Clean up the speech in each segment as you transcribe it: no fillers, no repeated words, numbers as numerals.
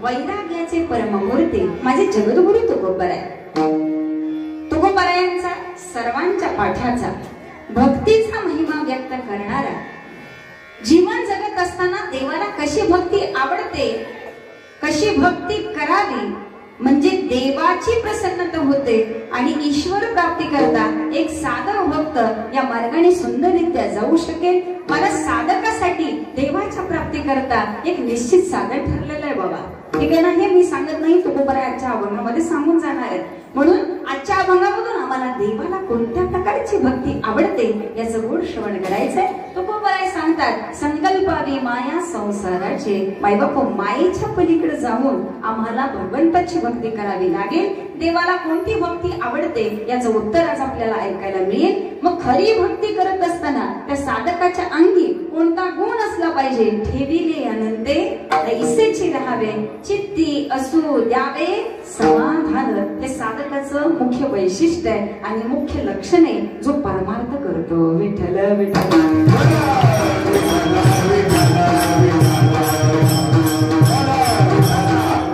वैराग्याचे परममूर्ती माझे जगद्गुरु तुकोबराय. तुकोबरायांचा सर्वांच्या पाठ्याचा भक्तीचा महिमा व्यक्त करणारा, जीवन जगत असताना देवाला कशी भक्ती आवडते, कशी भक्ती करावी म्हणजे देवाची प्रसन्नता होते आणि ईश्वर प्राप्ती करता एक साधक भक्त या मार्गाने सुंदररित्या जाऊ शकेल. मला साधकासाठी देवाच्या प्राप्ती करता एक निश्चित साधन ठरलेलं आहे बाबा. ठीक आहे ना. हे मी सांगत नाही, तुकोबरायांच्या अभंगामध्ये सांगून जाणार आहेत. म्हणून आजच्या अभंगामधून आम्हाला देवाला कोणत्या प्रकारची भक्ती आवडते याचं गोड श्रवण करायचंय. तुकोबराय सांगतात, संकल्पावी माया संसाराचे. मायबाप मायेच्या पलीकडे जाऊन आम्हाला भगवंताची भक्ती करावी लागेल. देवाला कोणती भक्ती आवडते याचं उत्तर आज आपल्याला ऐकायला मिळेल. मग खरी भक्ती करत असताना त्या साधकाच्या अंगी कोणता गुण असला पाहिजे. ठेविले अनंते ऐसेची राहावे, चित्ती असू द्यावे समाधान. हे साधकाचं मुख्य वैशिष्ट्य आहे आणि मुख्य लक्षण आहे जो परमार्थ करतो. विठ्ठल विठ्ठल.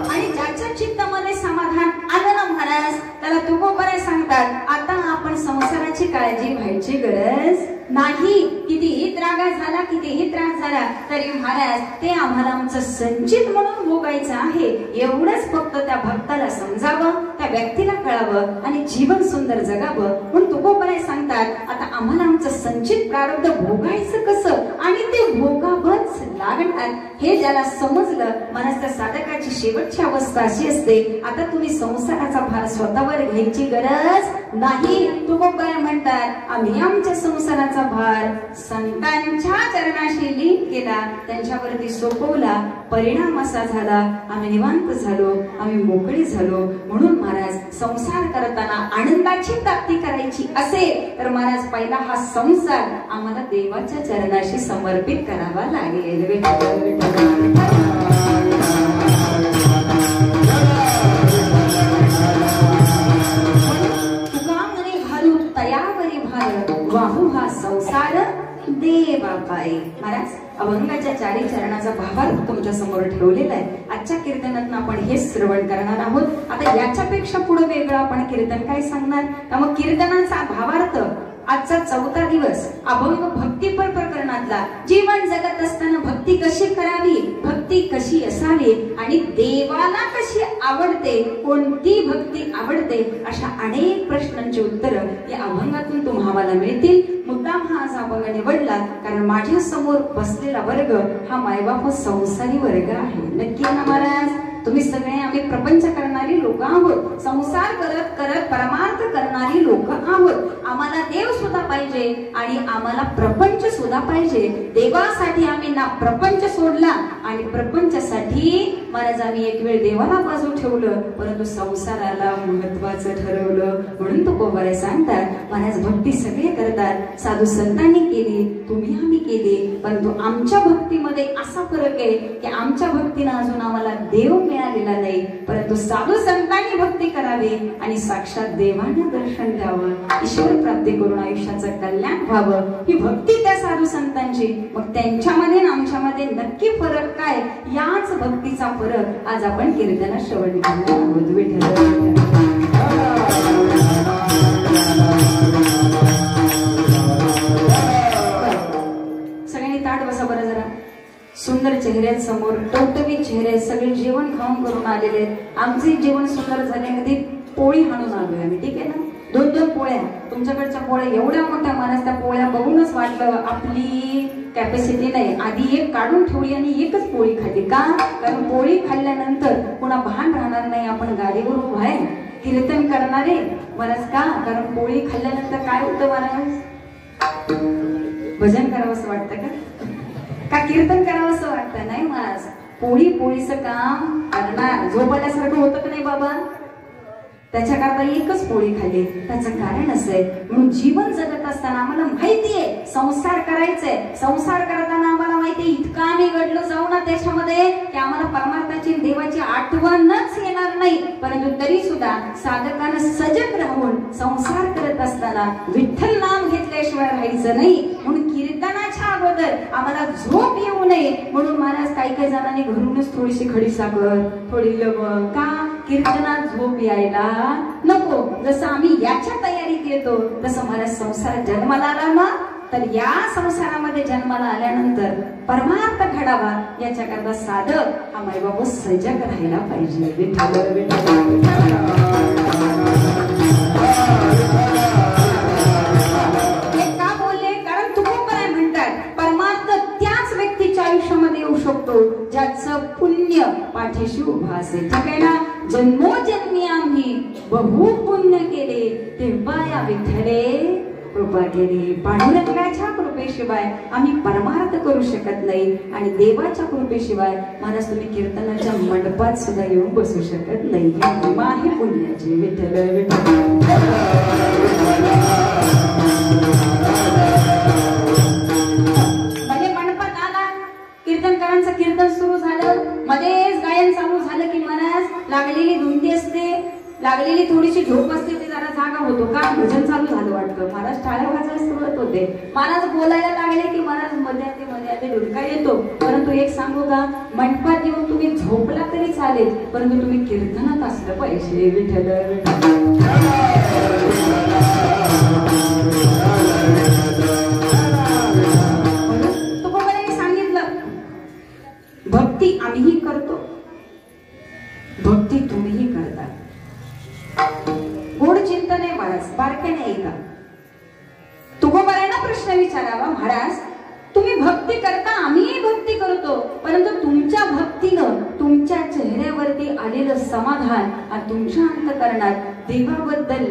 आणि ज्याच्या चित्तामध्ये समाधान आलं ना महाराज, त्याला तुकोबराय सांगतात, आता आपण संसाराची काळजी व्हायची गरज नाही. कितीही त्रागा झाला, कितीही त्रास झाला तरी महाराज ते आम्हाला आमचं संचित म्हणून भोगायचं आहे. एवढंच फक्त त्या भक्ताला समजावं, त्या व्यक्तीला कळावं आणि जीवन सुंदर जगावं. म्हणून तुकोबराय सांगतात, आता आम्हाला आमचं संचित प्रारब्ध भोगायचं कसं आणि ते भोगावंच लागणार. हे ज्याला समजलं, महाराज त्या साधकाची शेवटची अवस्था अशी असते, आता तुम्ही संसाराचा भार स्वतःवर घ्यायची गरज नाही. तुकोबराय म्हणतात, आम्ही आमच्या संसाराचा भार संतांच्या चरणाशी लीन केला, त्यांच्यावरती सोपवला. परिणाम असा झाला, आम्ही निवांत झालो, आम्ही मोकळी झालो. म्हणून महाराज संसार करताना आनंदाची प्राप्ती करायची असेल तर महाराज पहिला हा संसार आम्हाला देवाच्या चरणाशी समर्पित करावा लागेल. तुकांगणे घालू तयावरी भार, वाहू हा संसार देवा पायी. महाराज अभंगाच्या चारी चरणाचा भावार्थ तुमच्या समोर ठेवलेला आहे. आजच्या कीर्तनातून आपण हेच श्रवण करणार आहोत. आता याच्यापेक्षा पुढे वेगळं आपण कीर्तन काय सांगणार. मग कीर्तनाचा भावार्थ आजचा 4था दिवस अभंग भक्तीपर प्रकरणातला. जीवन जगत असताना भक्ती कशी करावी, भक्ती कशी असावी आणि देवाला कशी आवडते, कोणती भक्ती आवडते, अशा अनेक प्रश्नांची उत्तरं या अभंगातून तुम्हाला मिळतील. मुद्दाम हा आज अभंग निवडला कारण माझ्या समोर बसलेला वर्ग हा मायबाप संसारी वर्ग आहे. नक्की ना महाराज. तुम्ही सगळे आम्ही प्रपंच करणारी लोक आहोत, संसार करत करत परमार्थ करणारी लोक आहोत. आम्हाला देव सुद्धा पाहिजे आणि आम्हाला प्रपंच सुद्धा पाहिजे. देवासाठी आम्ही ना प्रपंच सोडला आणि प्रपंचासाठी महाराज आम्ही एक वेळ देवाला बाजू ठेवलं, परंतु संसाराला महत्वाचं ठरवलं. म्हणून तुकोबराय सांगतात, महाराज भक्ती सगळे करतात, साधू संतांनी केली, तुम्ही आम्ही केली, परंतु आमच्या भक्तीमध्ये असा फरक आहे की आमच्या भक्तीनं अजून आम्हाला देव मिळालेला नाही, परंतु साधू संतांनी भक्ती करावी आणि साक्षात देवांना दर्शन द्यावं, ईश्वर प्राप्ती करून आयुष्याचं कल्याण व्हावं. ही भक्ती त्या साधू संतांची. मग त्यांच्यामध्ये आणि आमच्यामध्ये नक्की फरक काय, याच भक्तीचा फरक आज आपण कीर्तनात श्रवण करणार आहोत. विठ्ठल सगळ्यांनी ताट बसा बरं जरा. सुंदर चेहऱ्यांसमोर टवटवीत चेहरे, सगळे जेवण खाऊन करून आलेले. आमचे जेवण सुंदर झाले, कधी पोळी हाणून आलोय आम्ही. ठीक आहे ना. 2-2 पोळ्या. तुमच्याकडच्या पोळ्या एवढ्या मोठ्या, महाराज त्या पोळ्या बघूनच वाटलं आपली कॅपॅसिटी नाही. आधी एक काढून ठेवली आणि एकच पोळी खाल्ली. का? कारण पोळी खाल्ल्यानंतर पुन्हा भान राहणार नाही आपण गाडीवर उभा आहे कीर्तन करणारे. महाराज का? कारण पोळी खाल्ल्यानंतर काय होतं महाराज, भजन करावं असं वाटतं का कीर्तन करावं असं वाटतं? नाही महाराज, पोळीचं काम करणार झोपल्यासारखं होतं का नाही बाबा? त्याच्याकरता एकच पोळी खाल्ली. त्याचं कारण असं आहे, म्हणून जीवन जगत असताना आम्हाला माहितीये संसार करायचंय. संसार करताना आम्हाला माहितीये इतका आम्ही घडलो जाऊ ना त्याच्यामध्ये की आम्हाला परमार्थाची देवाची आठवणच येणार नाही. परंतु तरी सुद्धा साधकानं सजग राहून संसार करत असताना विठ्ठल नाम घेतल्याशिवाय राहायचं नाही. म्हणून कीर्तनाच्या अगोदर आम्हाला झोप येऊ नये म्हणून महाराज काही काही जणांनी घरूनच थोडीशी खडीसाखर, थोडी लवंग, का कीर्तनात झोप यायला नको. जसं आम्ही याच्या तयारीत येतो तसं महाराज संसार जन्माला आला ना, तर या संसारामध्ये जन्माला आल्यानंतर परमार्थ घडावा याच्याकरता साधक हा मायबाबू सजग राहायला पाहिजे. विठ्ठल विठ्ठल आयुष्यामध्ये येऊ शकतो ज्याचं पुण्य पाठीशी उभा असेल. ठीक आहे ना. जन्मोजन्मी आम्ही बहु पुण्य केले तेव्हा या विठ्ठले कृपा केली. पांडुरंगाच्या कृपेशिवाय आम्ही परमार्थ करू शकत नाही आणि देवाच्या कृपेशिवाय महाराज तुम्ही कीर्तनाच्या मंडपात सुद्धा येऊन बसू शकत नाही. महिमा आहे पुण्याची. विठ्ठल कीर्तनकारांचं कीर्तन सुरू झालं, मध्येच गायन चालू झालं की महाराज लागलेली धुंदी असते, लागलेली थोडीशी झोप असते, ते जरा जागा होतो का भजन चालू झालं वाटतं. महाराज टाळ्या वाजायला सुरुवात होते. महाराज बोलायला लागले की महाराज मध्ये ढुलका येतो. परंतु एक सांगू का, मंडपात येऊन तुम्ही झोपला तरी चालेल परंतु तुम्ही कीर्तनात असलं पाहिजे. विठ्ठल भक्ती आम्हीही करतो, भक्ती तुम्हीही करता. गोड चिंतन आहे महाराज, बारक्या नाही का. तुकोबारांना प्रश्न विचारावा, महाराज तुम्ही भक्ती करता, आम्हीही भक्ती करतो, परंतु तुमच्या भक्तीनं तुमच्या चेहऱ्यावरती आलेलं समाधान आणि तुमच्या अंतःकरणात देवाबद्दल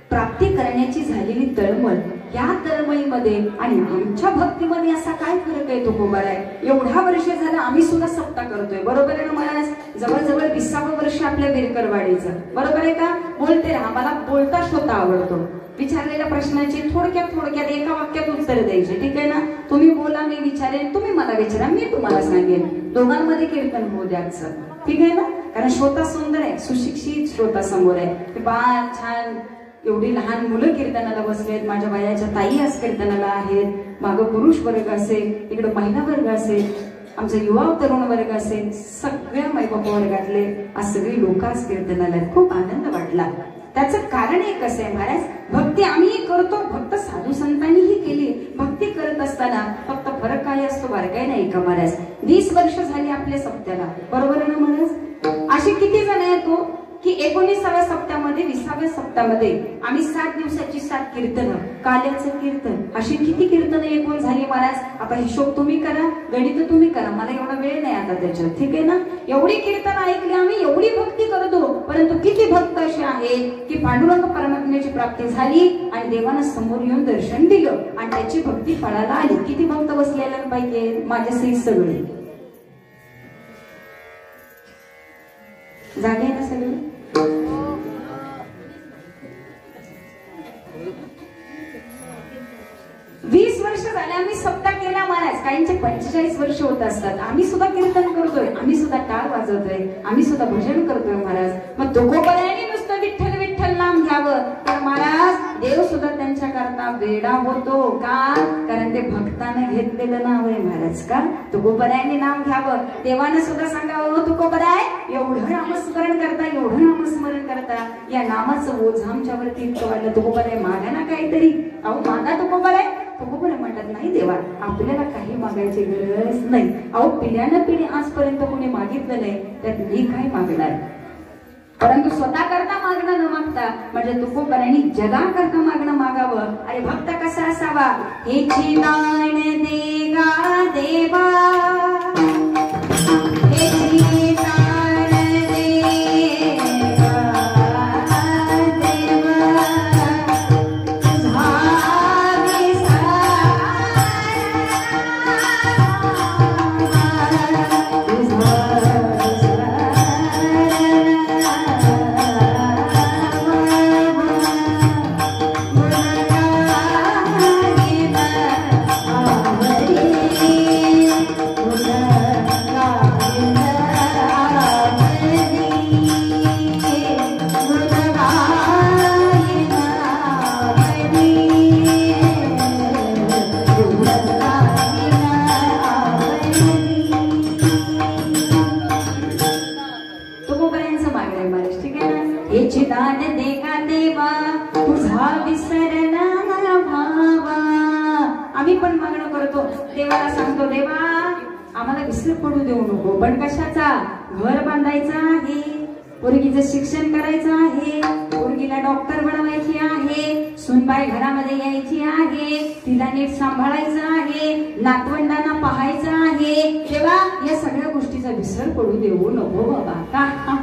प्राप्ती करण्याची झालेली तळमळ, या तळमळीमध्ये आणि आमच्या भक्तीमध्ये असा काय फरक आहे तुकोबाराय. एवढा वर्ष झालं आम्ही सुद्धा सप्ताह करतोय, बरोबर आहे ना महाराज. जवळजवळ 20वं वर्ष आपल्या बिरकरवाडीचं, बरोबर आहे का. बोलते राहा, मला बोलता श्रोता आवडतो. विचारलेल्या प्रश्नाची थोडक्यात एका वाक्यात उत्तर द्यायचे. ठीक आहे ना. तुम्ही बोला, मी विचारेन, तुम्ही मला विचारा, मी तुम्हाला सांगेन. दोघांमध्ये कीर्तन होऊ द्याचं. ठीक आहे ना. कारण श्रोता सुंदर आहे, सुशिक्षित श्रोता समोर आहे. बाळ छान, एवढी लहान मुलं कीर्तनाला बसलेत, माझ्या वयाच्या ताई आज कीर्तनाला आहेत, मागं पुरुष वर्ग असेल, इकडे महिला वर्ग असेल, आमचा युवा तरुण वर्ग असेल, सगळ्या मायबाप वर्गातले आज सगळी लोक आज कीर्तनाला आहेत. खूप आनंद वाटला. त्याचं कारण एक असं आहे महाराज, भक्ती आम्हीही करतो, भक्त साधू संतांनीही केली. भक्ती करत असताना फक्त फरक काय असतो बारकाय नाही का महाराज. 20 वर्ष झाली आपल्या सप्त्याला, बरोबर आहे ना महाराज. असे किती जण आहेत तो की 19व्या सप्त्यामध्ये 20व्या सप्त्यामध्ये आम्ही 7 दिवसाची 7 कीर्तन, काल्याचं कीर्तन, अशी किती कीर्तन एकूण झाली महाराज. आता हिशोब तुम्ही करा, गणित तुम्ही करा, मला एवढा वेळ नाही आता त्याच्यात. ठीक आहे ना. एवढी कीर्तन ऐकली आम्ही, एवढी भक्ती करतो, परंतु किती भक्त असे आहेत की पांडुरंग परमात्म्याची प्राप्ती झाली आणि देवानं समोर येऊन दर्शन दिलं आणि त्याची भक्ती फळाला आली. किती भक्त बसलेल्यांपैकी माझ्या सहित सगळे जागे ना सगळे. 20 वर्ष झाले आम्ही सप्ताह केला महाराज. काहींचे 45 वर्ष होत असतात. आम्ही सुद्धा कीर्तन करतोय, आम्ही सुद्धा टाळ वाजवतोय, आम्ही सुद्धा भजन करतोय महाराज. मग तुकोबारायांनी नुसतं विठ्ठल विठ्ठल नाम घ्यावं तर महाराज देव सुद्धा त्यांच्या करता वेडा होतो. का? कारण ते भक्ताने घेतलेलं नाव आहे महाराज. का? तुकोबारायांनी नाम घ्यावं, देवानं सुद्धा सांगावं, तुकोबाराय एवढं नामस्मरण करता, एवढं नामस्मरण करता, या नामाचं ओझ आमच्यावरती इतकं वाढलं. तुकोबाराय मागा ना काहीतरी. अहो मागा तुकोबाराय. तुकोबाराय म्हणतात नाही देवा आपल्याला काही मागायची गरज नाही. अहो पिढ्यानं पिढी आजपर्यंत कोणी मागितलं नाही, त्यात मी काय मागणार. परंतु स्वतः करता मागणं न मागता म्हणजे तुकोबारायांनी जगा करता मागणं मागावं. अरे भक्त कसा असावा. हेची दान देगा देवा, हेची दान देगा देवा, झाली महाराज, ठीक आहे ना. हे चिदान दे का देवा तुझा विसरला भावा. आम्ही पण मागणं करतो देवाला, सांगतो देवा आम्हाला विसर पडू देऊ नको. पण कशाचा? घर बांधायचं आहे, पोरगीचं शिक्षण करायचं आहे, पोरगीला डॉक्टर बनवायची आहे, सुनबाई घरामध्ये यायची आहे, तिला नीट सांभाळायचं आहे, नातवंडांना पाहायचं आहे. तेव्हा या सगळ्या गोष्टीचा विसर पडू देऊ नको बाबा. का?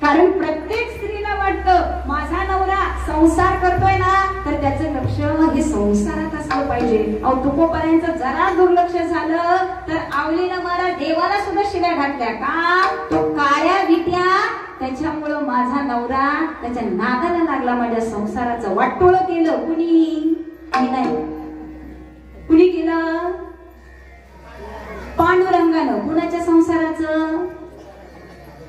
कारण प्रत्येक स्त्रीला वाटतं माझा नवरा संसार करतोय ना तर त्याचं लक्ष हे संसारात असलं पाहिजे. अहो तुकोपर्यंत जरा दुर्लक्ष झालं तर आवलीनं मला देवाला सुद्धा शिव्या घातल्या. का? तो काळ्या विट्या त्याच्यामुळं माझा नवरा त्याच्या नादाला लागला, माझ्या संसाराचं वाटोळं केलं. कुणी? मी नाही. कुणी केलं? पांडुरंगानं. कुणाच्या संसाराचं?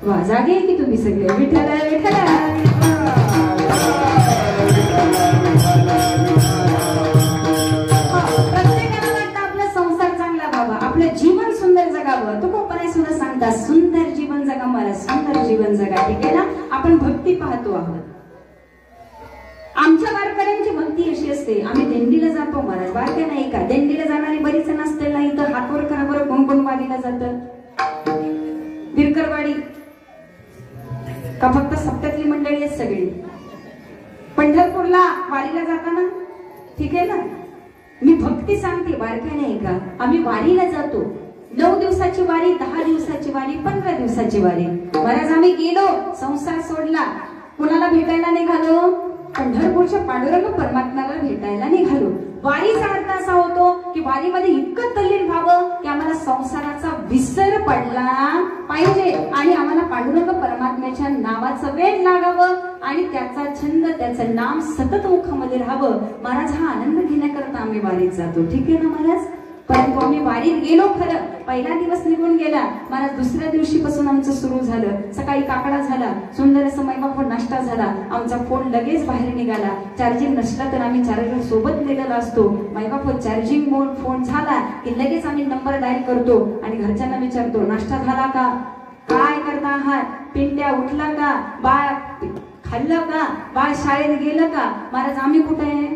वा, जागे की तुम्ही सगळे. विठ्ठला विठ्ठला. प्रत्येकाला वाटतं आपला संसार चांगला व्हावा, आपलं जीवन सुंदर जगावं. तुकोबाराय सुद्धा सांगतात सुंदर जीवन जगा मला, सुंदर जीवन जगा. ठीक आहे ना. आपण भक्ती पाहतो आहोत. आमच्या वारकऱ्यांची भक्ती अशी असते, आम्ही दिंडीला जातो महाराज. वारक्या नाही का? दिंडीला जाणारी बरीच नसते ना. इथं हातवर करा बरं, कोण कोण वारीला जातं? बिरकरवाडी का फक्त सप्त्यातली मंडळी आहेत सगळी? पंढरपूरला वारीला जाताना, ठीक आहे ना. मी भक्ती सांगते, बारक्या नाही का? आम्ही वारीला जातो. 9 दिवसाची वारी, 10 दिवसाची वारी, 15 दिवसाची वारी. महाराज आम्ही गेलो, संसार सोडला, कुणाला भेटायला निघालो? पंढरपूरच्या पांडुरंग परमात्म्याला भेटायला निघालो. वारीचा अर्थ असा होतो की वारीमध्ये इतकं तल्लीन व्हावं की आम्हाला संसाराचा विसर पडला पाहिजे आणि आम्हाला पांडुरंग परमात्म्याच्या नावाचं वेड लागावं आणि त्याचा छंद, त्याचं नाम सतत मुखामध्ये राहावं. महाराज हा आनंद घेण्याकरता आम्ही वारीत जातो. ठीक आहे ना महाराज. परंतु आम्ही वारीत गेलो खरं, पहिला दिवस निघून गेला महाराज. दुसऱ्या दिवशीपासून आमचं सुरू झालं. सकाळी काकडा झाला, सुंदर असं मैबापूर नाश्ता झाला, आमचा फोन लगेच बाहेर निघाला. चार्जिंग नसला तर आम्ही चार्जर सोबत नेलेला असतो. मैबापूर चार्जिंग मोड फोन झाला की लगेच आम्ही नंबर डायल करतो आणि घरच्यांना विचारतो नाश्ता झाला का, काय करता आहात, पिंट्या उठला का, बाळ खाल्लं का, बाळ शाळेत गेलं का. महाराज आम्ही कुठे आहे?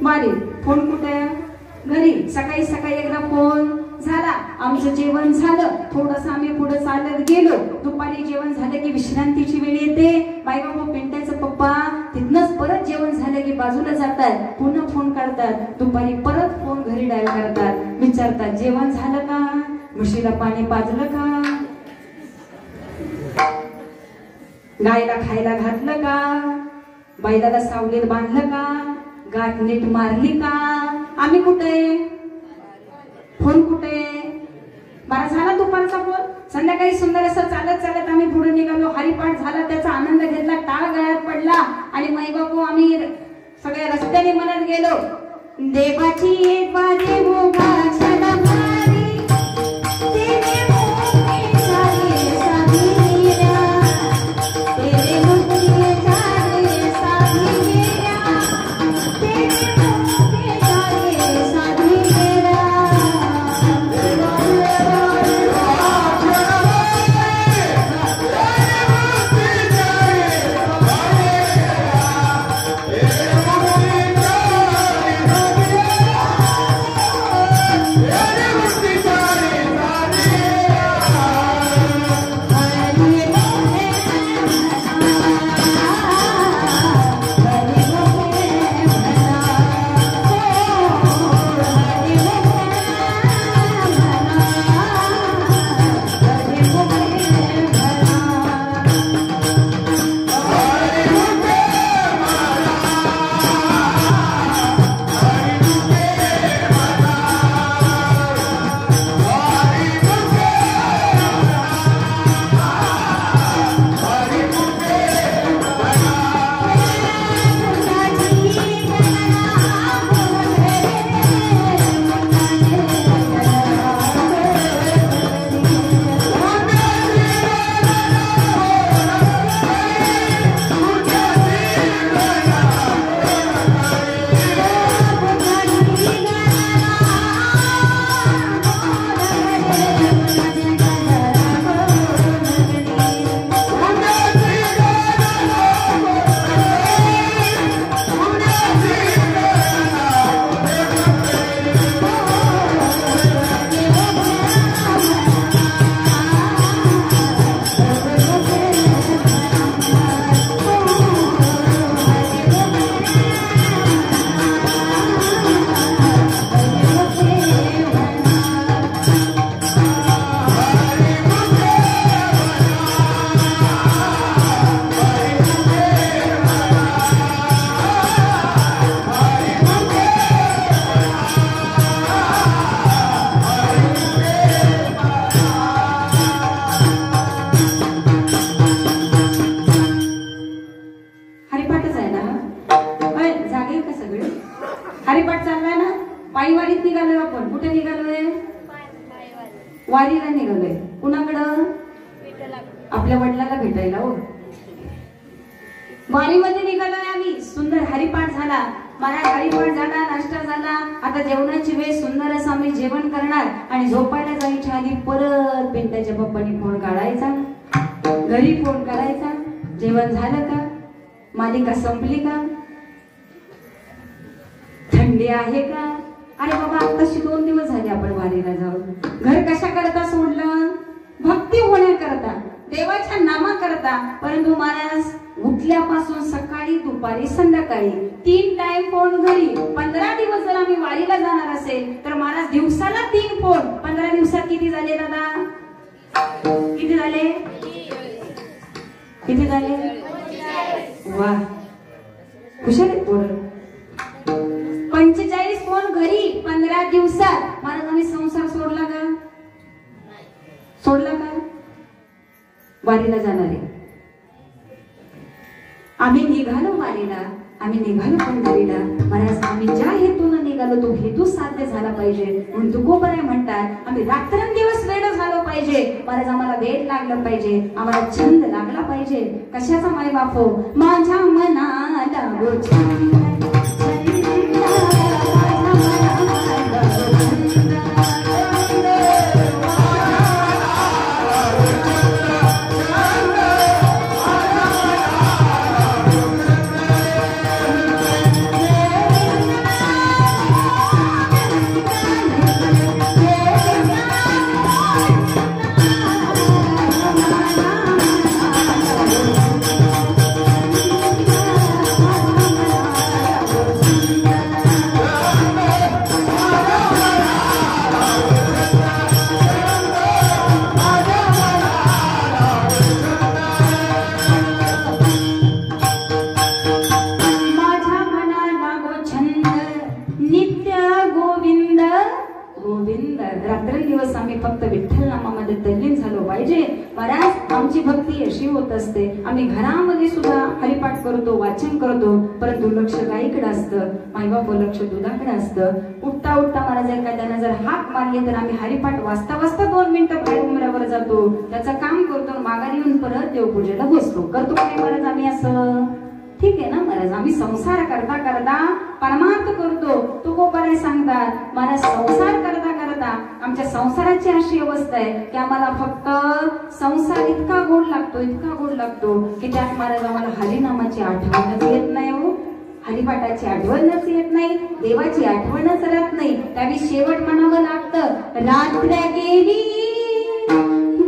वारीत. फोन कुठे आहे? घरी. सकाळी सकाळी एकदा फोन झाला, आमचं जेवण झालं, थोडस आम्ही पुढे चालत गेलो. दुपारी जेवण झालं की विश्रांतीची वेळ येते. बाईबाबा पिंट्याचं पप्पा तिथनच परत जेवण झालं की बाजूला जातात, पुन्हा फोन काढतात. दुपारी परत फोन घरी डायल करतात, विचारतात जेवण झालं का, म्हशीला पाणी पाजलं का, गायला खायला घातलं का, बैलाला सावलीत बांधलं का, गाठ नीट मारली का. आम्ही कुठे? फोन कुठे? बरा झाला दुपारचा फोन. संध्याकाळी सुंदर असं चालत चालत आम्ही पुढे निघालो. हरिपाठ झाला, त्याचा आनंद घेतला, टाळ गळ्यात पडला आणि मैबापू आम्ही सगळ्या रस्त्याने म्हणत गेलो देवाची एक वारी मोगा क्षण भारी, तेरे मुक्ती झाली साधीरा, तेरे मुक्ती झाली साधीरा, तेरे मुक्ती झाली साधीरा. पायी वारीत निघालोय आपण. कुठे निघालोय? वारीला निघालोय. कुणाकडं? आपल्या वडिलाला भेटायला. हो, वारीमध्ये निघालोय आम्ही. सुंदर हरिपाठ झाला, मला हरिपाठ झाला, नाश्ता झाला. आता जेवणाची वेळ. सुंदर असं आम्ही जेवण करणार आणि झोपायला जायच्या आधी परत पिंट्याच्या पप्पांनी फोन काढायचा, घरी फोन करायचा, जेवण झालं का, मालिका संपली का, थंडी आहे का. अरे बाबा, आताशी 2 दिवस झाले आपण वारीला जाऊन. घर कशा करता सोडलं? भक्ती होण्याकरता, देवाच्या नामा करता. परंतु महाराज उठल्यापासून सकाळी, दुपारी, संध्याकाळी 3 टाइम फोन घरी. 15 दिवस जर आम्ही वारीला जाणार असेल तर महाराज दिवसाला 3 फोन. 15 दिवसात किती झाले दादा? किती झाले? किती झाले? वा, हुशार आहेत पोरं. 45 फोन घरी 15 दिवसात. महाराज आम्ही संसार सोडला का? सोडला का? वारीला जाणारे आम्ही निघालो वारीला, आम्ही निघालो पंढरीला. महाराज आम्ही ज्या हेतून निघालो तो हेतू साध्य झाला पाहिजे. म्हणून तुकोबराय म्हणतात आम्ही रात्रंदिवस वेळ झालो पाहिजे. महाराज आम्हाला वेळ लागलं पाहिजे, आम्हाला छंद लागला पाहिजे. कशाचा माय बापो? माझ्या मनाला रात्रंदिवस आम्ही फक्त विठ्ठल नामामध्ये तल्लीन झालो पाहिजे. महाराज आमची भक्ती अशी होत असते, आम्ही घरामध्ये सुद्धा हरिपाठ करतो, वाचन करतो, परंतु लक्ष गाईकडे असतं, मायबाप लक्ष दुधाकडे असतं. उठता उठता महाराज एखाद्यानं जर हाक मारली तर आम्ही हरिपाठ वाचता वाचता 2 मिनिटं बाहेर उमऱ्यावर जातो, त्याचं काम करतो, माघारी येऊन परत देवपूजेला बसतो. करतो काय महाराज आम्ही असं? ठीक आहे ना महाराज, आम्ही संसार करता करता परमार्थ करतो. तुकोबराय सांगतात महाराज संसार करता करता आमच्या संसाराची अशी अवस्था आहे की आम्हाला फक्त संसार इतका गोड लागतो, इतका गोड लागतो की त्यात महाराज आम्हाला हरिनामाची आठवणच येत नाही. हो, हरिपाठाची आठवणच येत नाही, देवाची आठवणच राहत नाही. त्यावेळी शेवट म्हणावं लागतं, रात्र गेली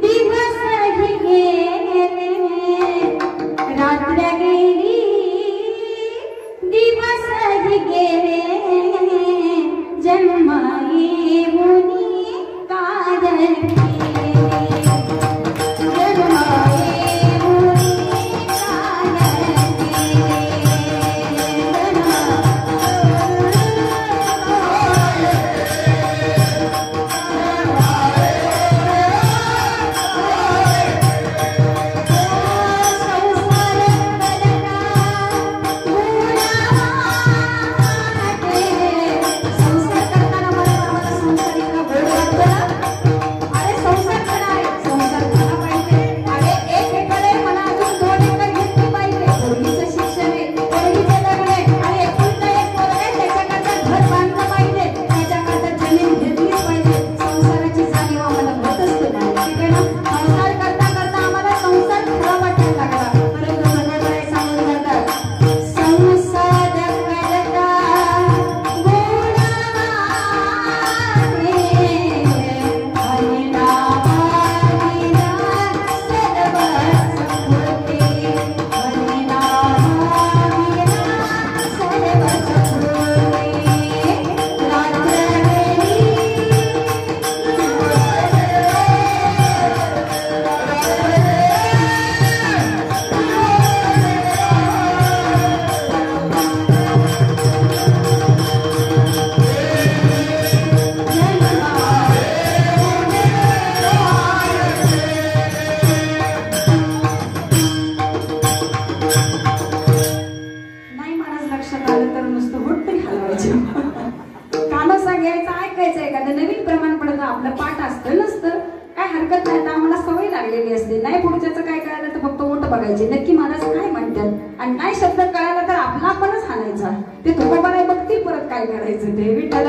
दिवस गेले, रात्र गेली दिवस गेले, जन्माई मुनी कादर पाहिजे नक्की महाराज काय म्हणतात आणि नाही शब्द कळाला तर आपला आपणच हाणायचा ते तुकोबाराय बघतील परत काय करायचं ते विठ्ठल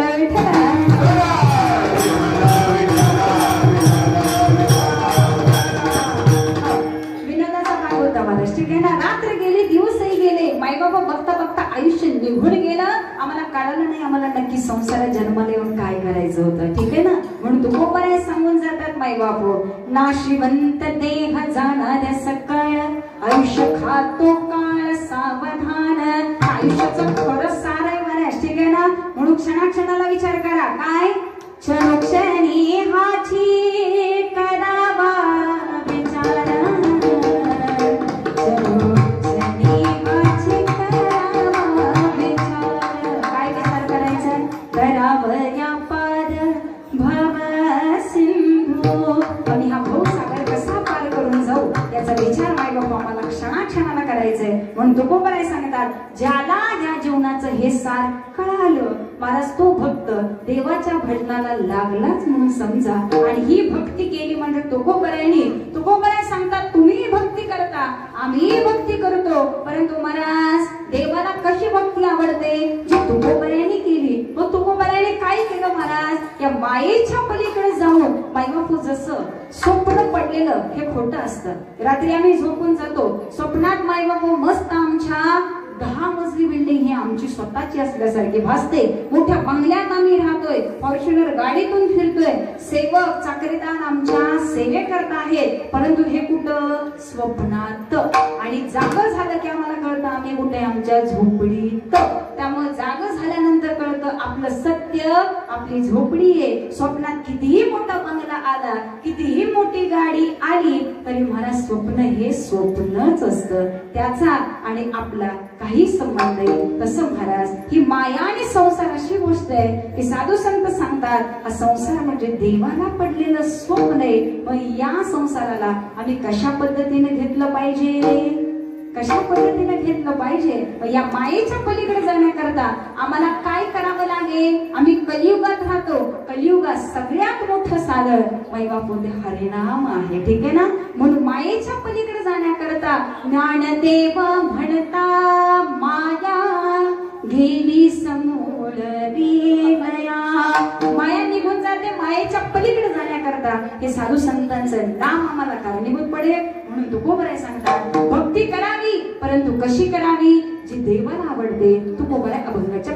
विनोदाचा भाग होता महाराज ठीक आहे ना रात्र गेली दिवसही गेले मायबाबा बघता बघता आयुष्य निघून गेलं आम्हाला कळलं नाही आम्हाला नक्की संसारात जन्माला येऊन काय करायचं होतं ठीक आहे ना म्हणून तुकोबाराय सांगून जातात मायबापू नाशिवंत देह जाणाऱ्या सकाळ आयुष्य खातो काळ सावधान आयुष्याचं खरंच सार आहे महाराज ठीक आहे ना म्हणून क्षणाक्षणाला विचार करा काय क्षणोक्षणी हाची करावा विचार क्षणोक्षणी हाची करावा विचार काय विचार करायचा करावया पार भव सिंधू आणि हा भाऊ सागर कसा पार करून जाऊ याचा विचार मायबापू आम्हाला क्षणाक्षणाला करायचंय म्हणून तुकोबाराय सांगतात ज्याला या जीवनाचं हे सार कळालं महाराज तो भक्त देवाच्या भजनाला लागलाच म्हणून समजा आणि ही भक्ती केली म्हणजे तुकोबाराय सांगतात तुम्ही भक्ती करता आम्ही भक्ती करतो परंतु महाराज देवाला कशी भक्ती आवडते जी तुकोबारायने केली मग तुकोबारायने काय केलं महाराज या मायेच्या पलीकडे जाऊन मायबापू जसं स्वप्न पडलेलं हे खोटं असतं रात्री आम्ही झोपून जातो स्वप्नात मायबापू मस्त आमच्या 10 मजली बिल्डिंग ही आमची स्वतःची असल्यासारखी भासते मोठ्या बंगल्यात आम्ही राहतोय फॉर्च्युनर गाडीतून फिरतोय सेवक चाकरीदार आमच्या सेवे करत आहेत परंतु हे कुठं स्वप्नात आणि जागं झालं की आम्हाला कळतं आम्ही कुठे आमच्या झोपडीत त्यामुळे जागं झाल्यानंतर कळतं आपलं सत्य आपली झोपडी आहे स्वप्नात कितीही मोठा बंगला आला कितीही मोठी गाडी आली तरी महाराज स्वप्न हे स्वप्नच असतं त्याचा आणि आपला काही संबंध नाही तसं महाराज ही माया आणि संसार अशी गोष्ट आहे की साधू संत सांगतात हा संसार म्हणजे देवाला पडलेलं स्वप्न आहे मग या संसाराला आम्ही कशा पद्धतीने घेतलं पाहिजे कशा पद्धतीने घेतलं पाहिजे या मायेच्या पलीकडे जाण्याकरता आम्हाला काय करावं लागेल आम्ही कलियुगात राहतो कलियुगात सगळ्यात मोठं साधन मैबापू ते हरिनाम आहे ठीक आहे ना म्हणून मायेच्या पलीकडे जाण्याकरता ज्ञानदेव म्हणता माया गेली समोर माया निघून जाते मायेच्या पलीकडे जाण्याकरता हे साधू संतांचं नाम आम्हाला कारणीभूत पडेल म्हणून तुकोबाराय सांगतात भक्ती करावी परंतु कशी करावी जी देवाला आवडते तुकोबाराय अभंगाच्या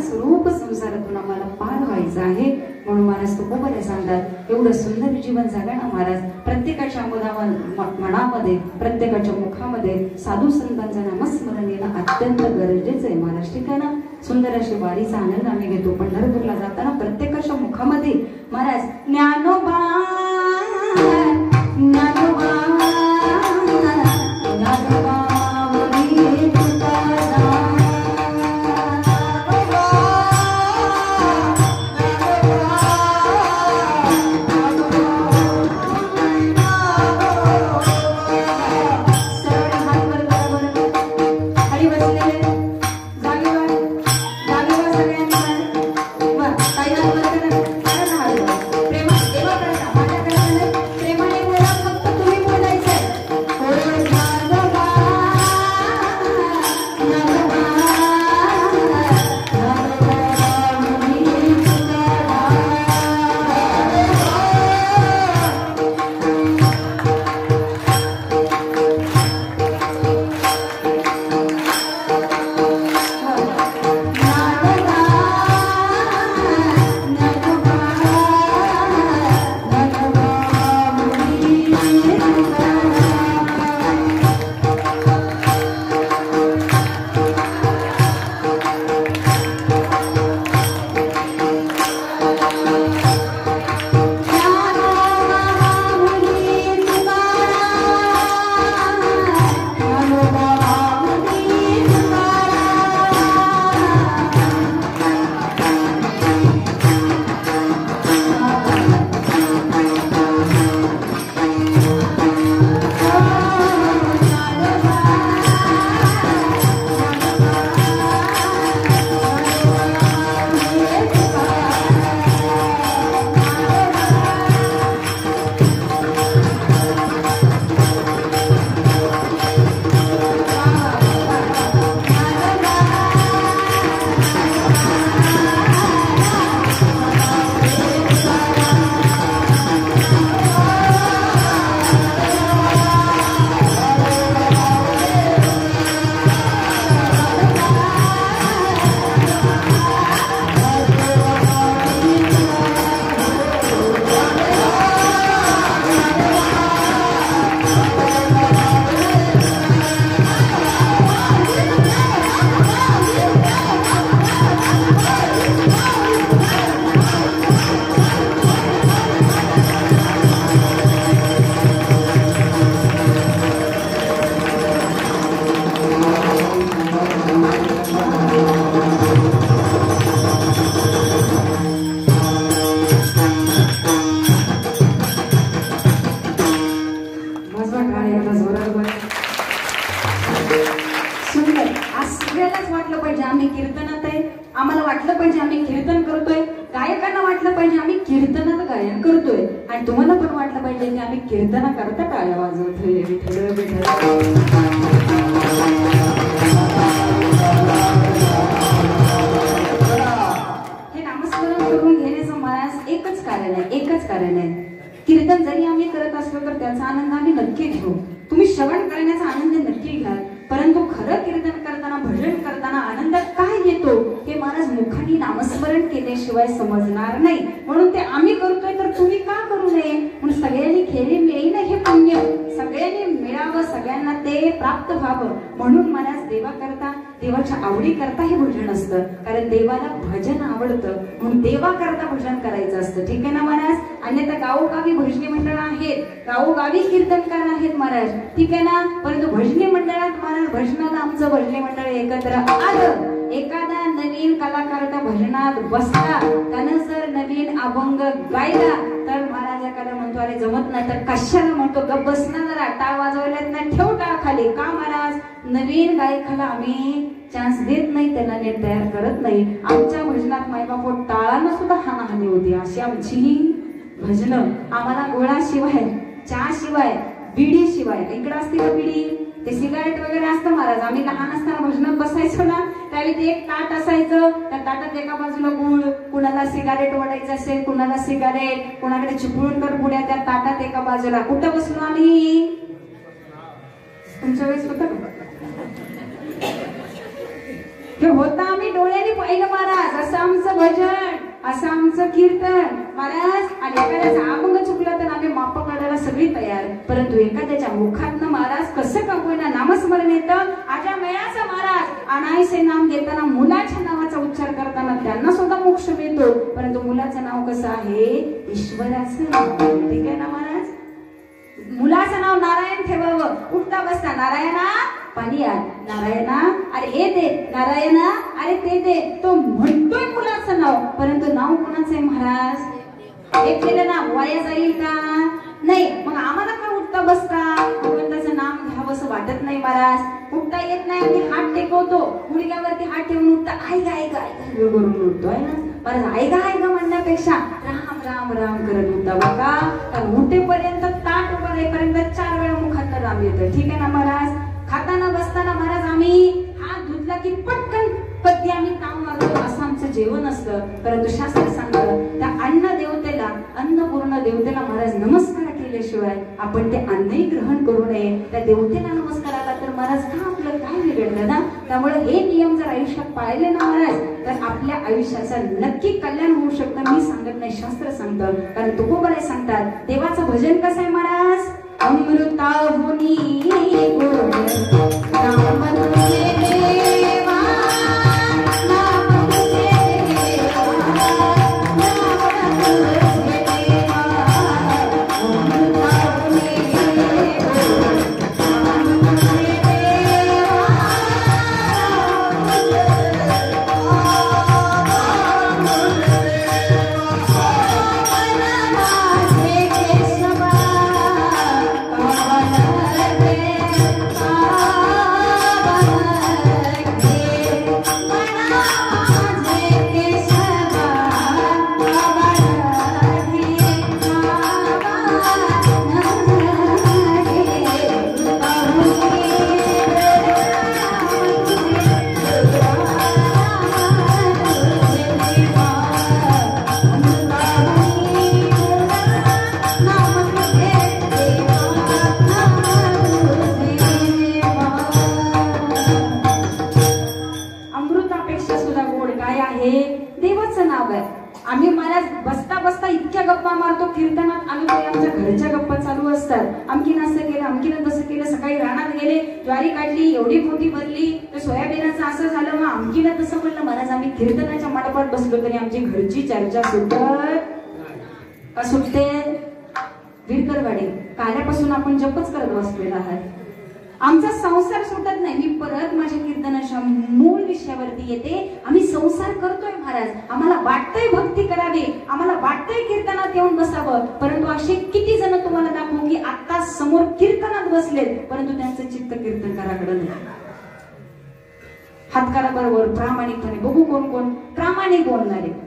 रास रूप संसारातून आम्हाला पार व्हायचं आहे. म्हणून महाराज तुकोबरे सांगतात एवढं सुंदर जीवन जगणं महाराज प्रत्येकाच्या मनामध्ये प्रत्येकाच्या मुखामध्ये साधू संतांचं नामस्मरण येणं अत्यंत गरजेचं आहे महाराज. ठीक आहे ना. सुंदर अशी वारीचा आनंद आम्ही घेतो. पंढरपूरला जाताना प्रत्येकाच्या मुखामध्ये महाराज ज्ञानोबा ज्ञानोबा ज्ञानोबा कीर्तना करता टाळ्या वाजवतोय विठ्ठल विठ्ठल. हे नामस्मरण करून घेण्याचं महाराज एकच कारण आहे. कीर्तन जरी आम्ही करत असलो तर त्याचा आनंद आम्ही नक्की घेऊ. तुम्ही श्रवण करण्याचा आनंद नक्की घ्या. परंतु खरं कीर्तन करताना भजन करताना आनंद काय येतो हे महाराज मुखाने नामस्मरण केल्याशिवाय समजणार नाही. म्हणून ते आम्ही करतोय तर तुम्ही का करू नये. म्हणून सगळ्यांनी खेळी मिळेल हे पुण्य सगळ्यांनी मिळावं सगळ्यांना ते प्राप्त व्हावं. म्हणून महाराज देवा करता देवाच्या आवडी करता हे भजन असतं. कारण देवाला भजन आवडतं म्हणून देवा करता भजन करायचं असतं. ठीक आहे ना महाराज. अन्यथा गावोगावी भजनी मंडळ आहेत गावोगावी कीर्तनकार आहेत महाराज. ठीक आहे ना. परंतु भजनी मंडळात महाराज भजनाला आमचं भजनी मंडळ एकत्र आलं. एखादा नवीन कलाकार त्या भजनात बसला त्यानं जर नवीन अभंग गायला तर महाराज एखादा म्हणतो अरे जमत नाही तर कशाला म्हणतो गप बसना जरा टाळ वाजवल्यात नाही ठेव टाळ खाली. का महाराज नवीन गायकाला आम्ही चान्स देत नाही त्यांना नीट तयार करत नाही. आमच्या भजनात मायबाप टाळानं सुद्धा हानाहानी होती. अशी आमची भजन. आम्हाला गोळाशिवाय चहा शिवाय बिडी शिवाय इकडे असते का बिडी ते सिगारेट वगैरे असतं महाराज. आम्ही लहान असताना भजनात बसायचो ना त्यावेळी ते एक ताट असायचं. त्या ताटात एका बाजूला गुळ कुणाला सिगारेट ओढायचं असेल कुणाला सिगारेट कुणाकडे चिपळूण कर पुढ्या त्या ताटात एका बाजूला. कुठं बसलो आम्ही तुमच्या वेळेस होतं का हे होतं आम्ही डोळ्याने पाहिलं महाराज. असं आमचं भजन, असं आमचं कीर्तन महाराज. आणि एखाद्याचा अभंग चुकला तर आम्ही माप काढायला सगळी तयार. परंतु एखाद्याच्या मुखातनं महाराज कसं का होईना नामस्मरण येतं. आजा मेळाचा महाराज अनायसे नाम घेताना मुलाच्या नावाचा उच्चार करताना त्यांना सुद्धा मोक्ष मिळतो. परंतु मुलाचं नाव कसं आहे, ईश्वराचं. ठीक आहे ना महाराज. मुलाचं नाव नारायण ठेवावं. उठता बसता नारायणा पाणी आण, नारायणा अरे हे दे, नारायणा अरे ते दे. तो म्हणतोय मुलाचं नाव, परंतु नाव कोणाचं आहे महाराज. हे केलं ना वाया जाईल का नाही. मग आम्हाला का उठता बसता भगवंताचं नाम घ्यावं असं वाटत नाही महाराज. उठता येत नाही, आम्ही हात टेकवतो, गुडघ्यावरती हात ठेवून उठता ऐका ऐका ऐका करून उठतोय ना महाराज. ऐका ऐका म्हणण्यापेक्षा राम राम राम करत उठता बघा. कारण उठेपर्यंत ताट उभं राहीपर्यंत 4 वेळा मुखात राम येतं. ठीक आहे ना महाराज. खाताना बसताना महाराज आम्ही हात धुतला की पटकन कधी आम्ही काम मारतो, असं आमचं जेवण असतं. परंतु शास्त्र सांगतं त्या अन्न देवतेला, अन्नपूर्ण देवतेला महाराज नमस्कार केल्याशिवाय आपण ते अन्नही ग्रहण करू नये. त्या देवतेला नमस्कार आला तर महाराज का आपलं काय बिघडलं ना. त्यामुळे हे नियम जर आयुष्यात पाळले ना महाराज तर आपल्या आयुष्याचं नक्की कल्याण होऊ शकतं. मी सांगत नाही, शास्त्र सांगतं. कारण तुकोबराय सांगतात देवाचं भजन कसं आहे महाराज. अमृताहुनी गुण नाम तुझे देवा, नाम तुझे देवा, नाम तुझे देवा. अमृताहुनी गुण नाम तुझे देवा, देवाचं नाव आहे. आम्ही महाराज बसता बसता इतक्या गप्पा मारतो कीर्तनात. आम्ही आमच्या घरच्या गप्पा चालू असतात. आमकीन असं केलं, आमकीनं तसं केलं, सकाळी रानात गेले, ज्वारी काढली, एवढी पोती भरली, तर सोयाबीनाचं असं झालं, मग आमकीनं तसं म्हणलं. महाराज आम्ही कीर्तनाच्या मंडपात बसलो तरी आमची घरची चर्चा सुटत का सुटते. विरकरवाडी काल्यापासून आपण जपच करत बसलेला आहात. आमचा संसार सुटत नाही. मी परत माझ्या कीर्तनाच्या मूळ विषयावरती येते. आम्ही संसार करतोय महाराज. आम्हाला वाटतंय भक्ती करावी, आम्हाला वाटतंय कीर्तनात येऊन बसावं. परंतु असे किती जण तुम्हाला दाखवू की आता समोर कीर्तनात बसलेत परंतु त्यांचं चित्त कीर्तनकाराकडे नाही. हात करा बरोबर प्रामाणिकपणे. बघू कोण कोण प्रामाणिक बोलणारे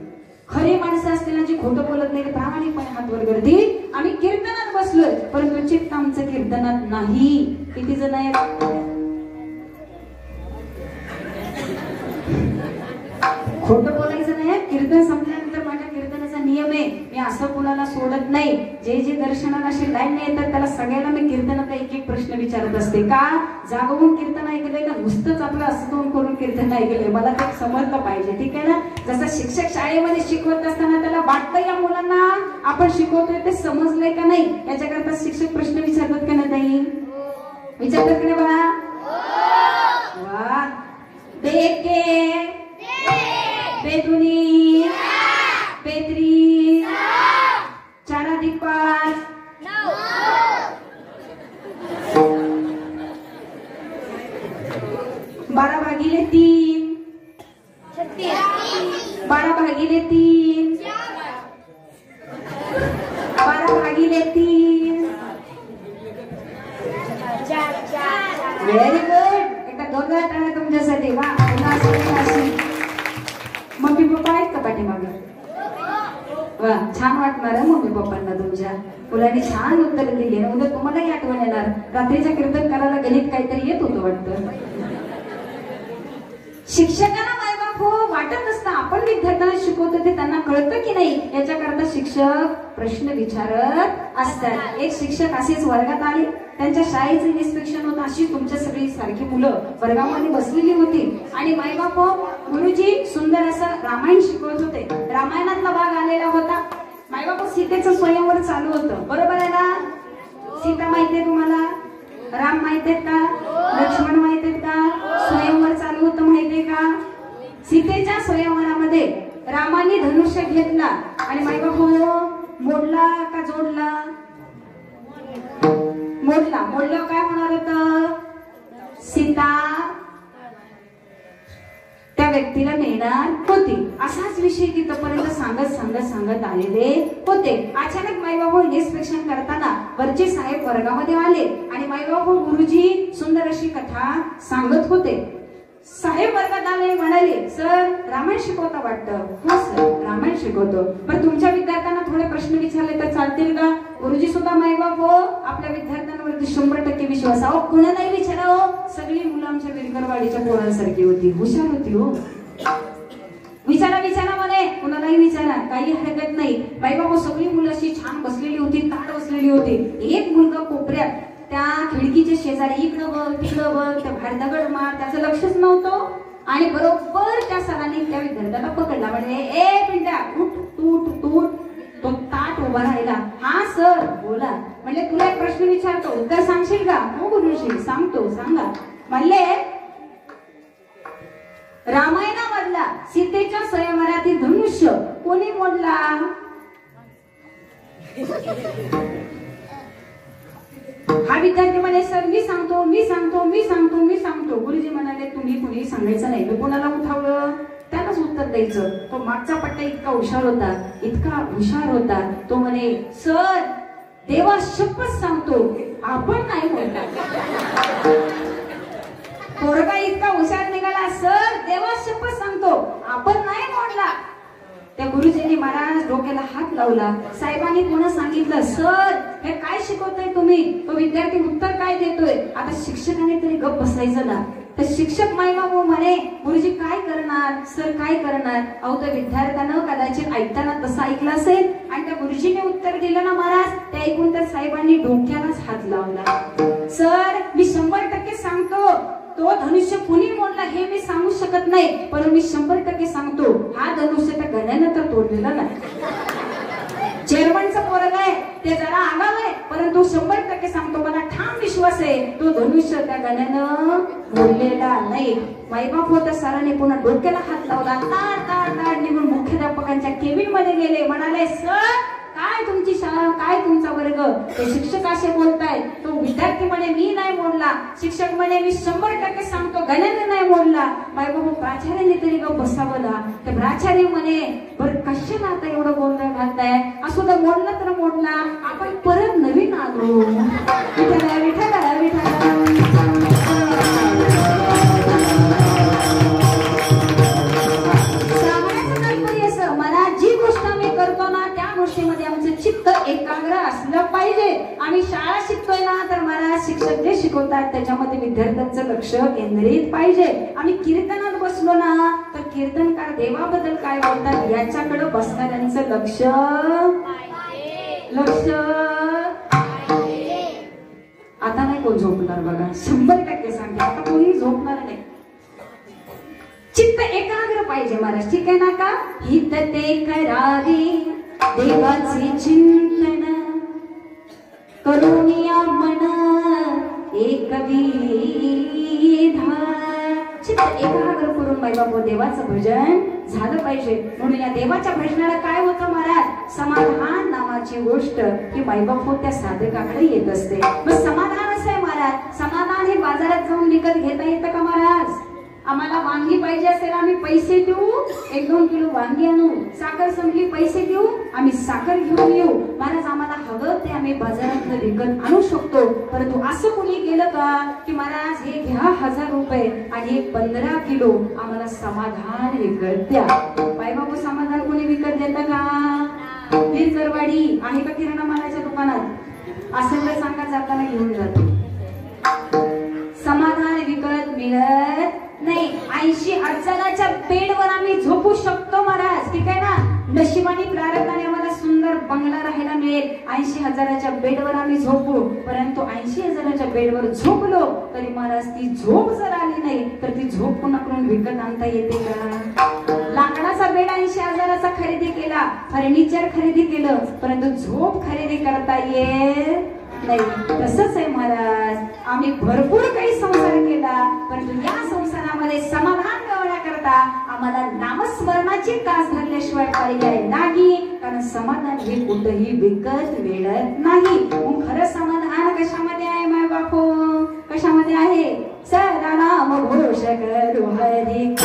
खरे माणसं असतील जे खोटं बोलत नाही. प्रामाणिकपणे हात वर करतील. आम्ही कीर्तनात बसलोय परंतु चित्त आमचं कीर्तनात नाही. किती जण आहेत. खोटं बोलायचं नाही. कीर्तन संपल्यानंतर माझ्या कीर्तनाचा नियम आहे, मी असं कुणाला सोडत नाही. जे जे दर्शनाला अशी लाईन येतात त्याला सगळ्याला मी कीर्तनाचा एक एक प्रश्न विचारत असते. का जागवून कीर्तन ऐकलंय का नुसतंच आपलं असं तोंड करून कीर्तन ऐकलंय. मला ते समजलं पाहिजे. ठीक आहे ना. जसं शिक्षक शाळेमध्ये शिकवत असताना त्याला वाटतं या मुलांना आपण शिकवतोय ते समजलंय का नाही याच्याकरता शिक्षक प्रश्न विचारतात का नाही. विचारतात का बघा. वा बेके बेदुनी बेत्री 4 अधिक 5 12 भागिले 3 12 भागिले 3 12 भागिले 3. Very good. एकदा दोघा टाळ्या तुमच्यासाठी. वा मम्मी पप्पा आहेत का पाठीमागं. वा छान वाटणार आहे मम्मी पप्पांना तुमच्या. मुलांनी छान उत्तर दिली. उद्या तुम्हालाही आठवण येणार. रात्रीच्या कीर्तन करायला गणित काहीतरी येत होतं वाटतं. शिक्षकांना मायबाप हो वाटत असतं आपण विद्यार्थ्यांना शिकवतो शिकवतो ते त्यांना कळतं की नाही याच्याकरता शिक्षक प्रश्न विचारत असतात. एक शिक्षक असेच वर्गात आले, त्यांच्या शाळेचं इन्स्पेक्शन होतं. अशी तुमच्या सगळी सारखी मुलं वर्गामध्ये बसलेली होती आणि मायबाप गुरुजी सुंदर असं रामायण शिकवत होते. रामायणातला भाग आलेला होता. मायबाप सीतेचं स्वयंवर चालू होतं, बरोबर आहे ना? सीता माहितीये तुम्हाला? राम माहितीयेत का? लक्ष्मण माहितीयेत का? स्वयंवर चालू होतं माहितीये का? सीतेच्या स्वयंवरामध्ये रामाने धनुष्य घेतला आणि मायबाप मोडला का जोडला? मोडला. मोडलं काय होणार होतं? सीता त्या व्यक्तीला मिळणार होती. असाच विषय तिथपर्यंत सांगत सांगत सांगत आलेले होते. अचानक माईबाबू इन्स्पेक्शन करताना वरचे साहेब वर्गामध्ये आले आणि माईबाबू गुरुजी सुंदर अशी कथा सांगत होते. साहेब वर्गात आले, म्हणाले सर रामायण शिकवता वाटतं? हो सर रामायण शिकवतो. पण तुमच्या विद्यार्थ्यांना थोडे प्रश्न विचारले तर चालतील का? गुरुजी सुद्धा माईबाप आपल्या विद्यार्थ्यांवरती 100% विश्वास. अहो कुणा नाही विचारावं, सगळी मुलं आमच्या विरकरवाडीच्या पोरांसारखी होती, हुशार होती हो. विचारा विचारा म्हणे, कुणालाही विचारा, काही हरकत नाही. माईबाप सगळी मुलं अशी छान बसलेली होती, ताट बसलेली होती. एक मुलगा कोपऱ्यात त्या खिडकीच्या शेजारी इकडं बघ तिकडं बघ, त्या बाहेर दगड मार, त्याचं लक्षच नव्हतं. आणि बरोबर त्या सरांनी त्या विद्यार्थ्याला पकडला, म्हणजे ए पिंट्या उठ तूट तूट. तो ताट उभा राहिला. हा सर बोला. म्हणजे तुला एक प्रश्न विचारतो, उत्तर सांगशील का? हो गुरुजी सांगतो, सांगा. म्हणले रामायणामधला सीतेच्या स्वयंवरातील धनुष्य कोणी मोडला? हा विद्यार्थी म्हणे सर मी सांगतो मी सांगतो मी सांगतो मी सांगतो. गुरुजी म्हणाले तुम्ही कुणी सांगायचं नाही. मी कोणाला उठावलं? त्यालाच उत्तर द्यायचं. तो मागचा पट्टा इतका हुशार होता, इतका हुशार होता. तो म्हणे सर देवा शपथ सांगतो आपण नाही बोलला. पोरगा इतका हुशार निघाला, सर देवा शपथ सांगतो आपण नाही बोलला. त्या गुरुजींनी महाराज डोक्याला हात लावला. साहेबांनी पुन्हा सांगितलं सर हे काय शिकवताय तुम्ही? तो विद्यार्थी उत्तर काय देतोय? आता शिक्षकाने तरी गप्प बसायचं ना. तर शिक्षक मायबाबू म्हणे गुरुजी काय करणार? सर काय करणार? अहो त्या विद्यार्थ्यानं कदाचित ऐकताना तसं ऐकलं असेल आणि त्या गुरुजीने उत्तर दिलं ना महाराज, ते ऐकून त्या साहेबांनी डोक्यालाच हात लावला. सर मी 100% सांगतो तो धनुष्य कुणी मोडला हे मी सांगू शकत नाही, पण मी 100% सांगतो हा धनुष्य त्या गण्यानं तर तोडलेला नाही. चेअरमनचं पोरग आहे ते जरा आगाव आहे, परंतु 100% सांगतो मला ठाम विश्वास आहे तो धनुष्य त्या गण्यानं मोडलेला नाही. माईबाप होता सरांनी पुन्हा डोक्याला हात लावला. ताड ताड ताड निघून मुख्याध्यापकांच्या केबिन मध्ये गेले. म्हणाले सर काय तुमची शाळा, काय तुमचा वर्ग? ते शिक्षक असे बोलताय. तो विद्यार्थी म्हणे मी नाही मोडला. शिक्षक म्हणे मी 100% सांगतो गण्याने नाही मोडला. मायबाबू प्राचार्याने तरी गप बसावं ना. ते प्राचार्य म्हणे बरं कशाला आता एवढं गोंधळ घालताय? असं तर मोडला तर मोडला, आपण परत नवीन आलो. विठ्ठला विठ्ठला विठ्ठला. मला जी गोष्ट आम्ही करतो ना त्या गोष्टीमध्ये आमचं चित्त एकाग्र असलं पाहिजे. आम्ही शाळा शिकतोय ना तर मला शिक्षक जे शिकवतात त्याच्यामध्ये विद्यार्थ्यांचं लक्ष केंद्रित पाहिजे. आम्ही कीर्तनात बसलो ना तर कीर्तनकार देवाबद्दल काय बोलतात याच्याकडे बसणाऱ्यांचं लक्ष आता नाही कोण झोपणार बघा. 100% सांगते आता कोणी झोपणार नाही. चित्त एकाग्र पाहिजे महाराज, ठीक आहे ना का? हित ते करावे देवाचे चिंतन करुणिया मन एक विधा. चित्त एकाग्र करून मायबाप देवाचं भजन झालं पाहिजे. म्हणून या देवाच्या भजनाला काय होतं महाराज? समाधान नावाची गोष्ट ही मायबाप त्या साधकाकडे येत असते. मग समाधान असं आहे महाराज, समाधान हे बाजारात जाऊन विकत घेता येतं का महाराज? आम्हाला वांगी पाहिजे असेल आम्ही पैसे देऊ, 1-2 किलो वांगी आणू. साखर संपली पैसे देऊ, आम्ही साखर घेऊन येऊ. महाराज आम्हाला हवं ते आम्ही बाजारात विकत आणू शकतो. परंतु असं कोणी केलं का की महाराज हे घ्या 1000 रुपये आणि 15 किलो आम्हाला समाधान विकत द्या? बाबू समाधान कोणी विकत देतं का? विरकरवाडी आहे का किराणा मालाच्या दुकानात? असं तर सांगा जाताना घेऊन जातो. समाधान विकत मिळत नाही. 80 अडचणाच्या बेडवर आम्ही झोपू शकतो महाराज, ठीक आहे ना? नशिबाने प्रारब्धाने आम्हाला सुंदर बंगला राहायला मिळेल, 80,000च्या बेडवर आम्ही झोपू, परंतु 80,000च्या बेडवर झोपलो तरी महाराज ती झोप जर आली नाही तर ती झोप कोणाकडून विकत आणता येते का? लाकडाचा बेड 80,000चा खरेदी केला, फर्निचर खरेदी केलं, परंतु झोप खरेदी करता येत नाही. तसंच आहे महाराज, आम्ही भरपूर काही संसार केला, परंतु या संसारामध्ये समाधान मिळवण्याकरता आम्हाला नामस्मरणाची कास धरल्याशिवाय पर्याय नाही, कारण समाधान हे कुठेही विकत मिळत नाही. मग खरं समाधान कशामध्ये आहे माय बापू? कशामध्ये आहे? सदा नाम घोष करू हरी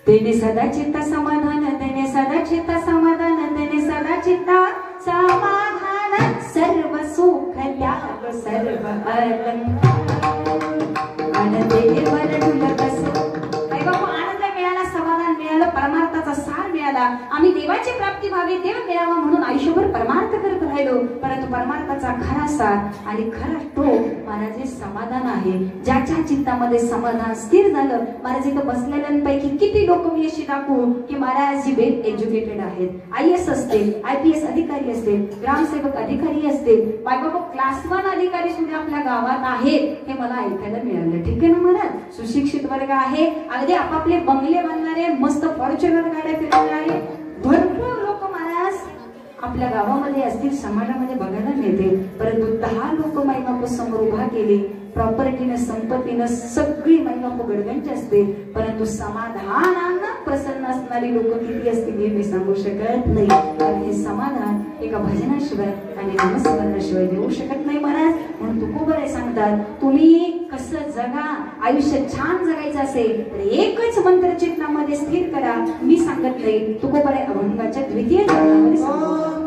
तेने सदा चित्ता समाधान, तेने सदा चित्ता समाधान, तेने सदा चित्ता समाधान, सर्व सुख त्याग सर्व अलंकार आनंदे वरडुल कस. काय बाबा, आनंद मिळाला, समाधान मिळालं, परमार्थाचा सार मिळाला, आम्ही देवाची प्राप्ती व्हावी, देव मिळावा म्हणून आयुष्यभर परमार्थ करत राहिलो, परंतु परमार्थाचा खरा सार आणि खरा तो महाराज हे समाधान आहे. ज्याच्या चित्तामध्ये समाधान स्थिर झालं, महाराज इथं बसलेल्यांपैकी किती लोक मी अशी दाखवू की महाराज जी वेल एज्युकेटेड आहेत, IAS असतील, IPS अधिकारी असतील, ग्रामसेवक अधिकारी असतील, बायबाबा क्लास 1 अधिकारी सुद्धा आपल्या गावात आहेत, हे मला ऐकायला मिळालं. ठीक आहे ना महाराज? सुशिक्षित वर्ग आहे, अगदी आपापले बंगले बांधणारे, मस्त फॉर्च्युनर गाड्या फिरवणारे भरपूर लोक महाराज आपल्या गावामध्ये असतील, समाजामध्ये बघायला मिळते. परंतु 10 लोक माईबाप समोर उभा केले, प्रॉपर्टीनं संपत्तीनं सगळी माईबाप गडगंज असते, परंतु समाधानानं प्रसन्न असणारी लोक किती असतील हे मी सांगू शकत नाही. कारण हे समाधान एका भजनाशिवाय आणि नामस्मरणाशिवाय देऊ शकत नाही महाराज. म्हणून तुकोबराय सांगतात, तुम्ही कसं जगा, आयुष्य छान जगायचं असेल तर एकच मंत्र चित्तामध्ये स्थिर करा. मी सांगत नाही, तुकोबराय अभंगाच्या 2य चरणामध्ये सांगतात,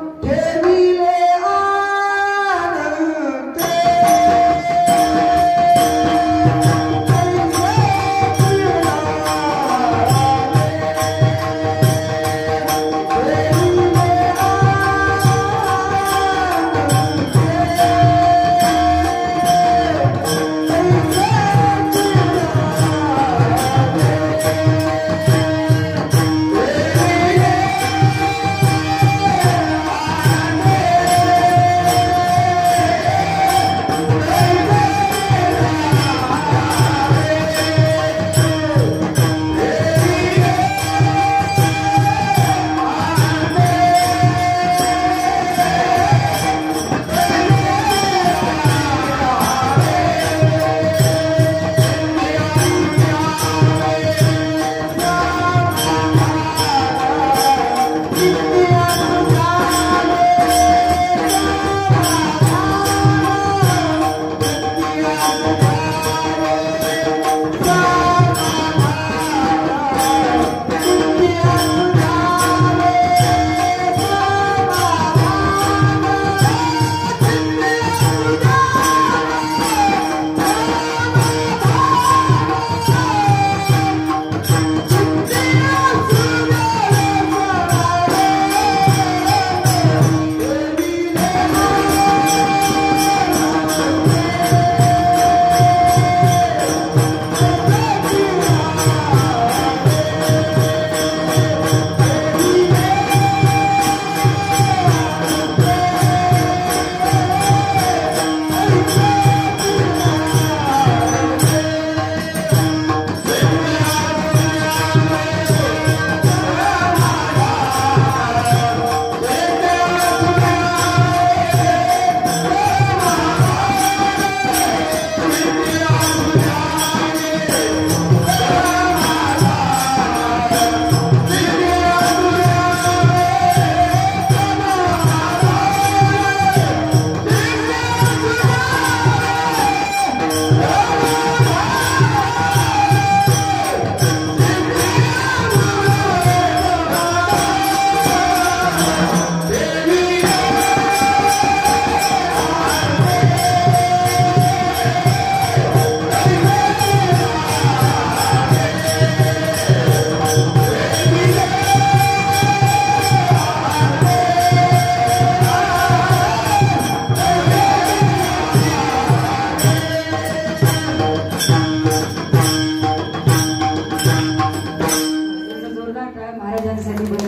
जोरदार टाळ महाराजांसाठी बरं.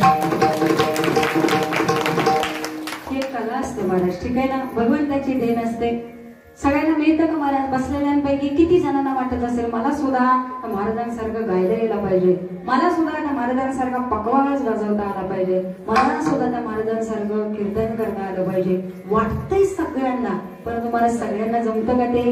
हे कला असते महाराज, ठीक आहे ना. भगवंताची देण असते. सगळ्यांना मिळतं का महाराज? बसलेल्यांपैकी किती जणांना वाटत असेल मला सुद्धा महाराजांसारखं गायला यायला पाहिजे, मला सुद्धा त्या महाराजांसारखा पकवाज वाजवता आला पाहिजे, मला सुद्धा त्या महाराजांसारखं कीर्तन करता आलं पाहिजे. वाटतंय सगळ्यांना, परंतु मला सगळ्यांना जमतं का ते?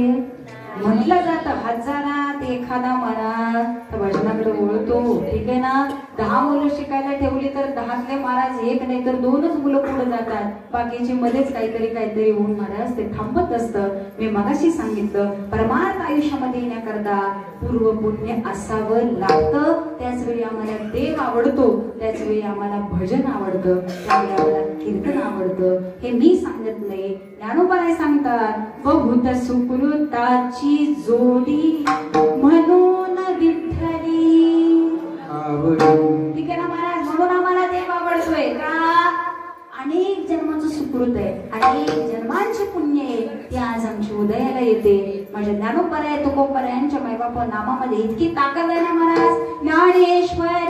म्हटलं जातं हजारात एखादा म्हणा तर भजनाकडे वळतो, ठीक आहे ना. 10 मुलं शिकायला ठेवली तर 10तले महाराज 1 नाही तर 2च मुलं पुढे जातात, बाकीची मध्येच काहीतरी होऊन महाराज ते थांबत असतं. मी मगाशी सांगितलं परमार्थ आयुष्यामध्ये येण्याकरता पूर्व पुण्य असावं लागतं. त्याचवेळी आम्हाला देव आवडतो, त्याचवेळी आम्हाला भजन आवडतं, त्यावेळी आम्हाला कीर्तन आवडतं. हे मी सांगत नाही, ज्ञानोबा सांगतात, बहुत सुकृताची जोडी म्हणून विठ्ठली आवडी. ठीक आहे ना महाराज, म्हणून आम्हाला देव आवडतोय का? अनेक जन्माचं सुकृत आहे, अनेक जन्मांचे पुण्य आहे, ते आज आमच्या उदयाला येते. माझ्या ज्ञानोबा तुकोबा यांच्या मायबाप नामामध्ये इतकी ताकद आहे ना महाराज. ज्ञानेश्वर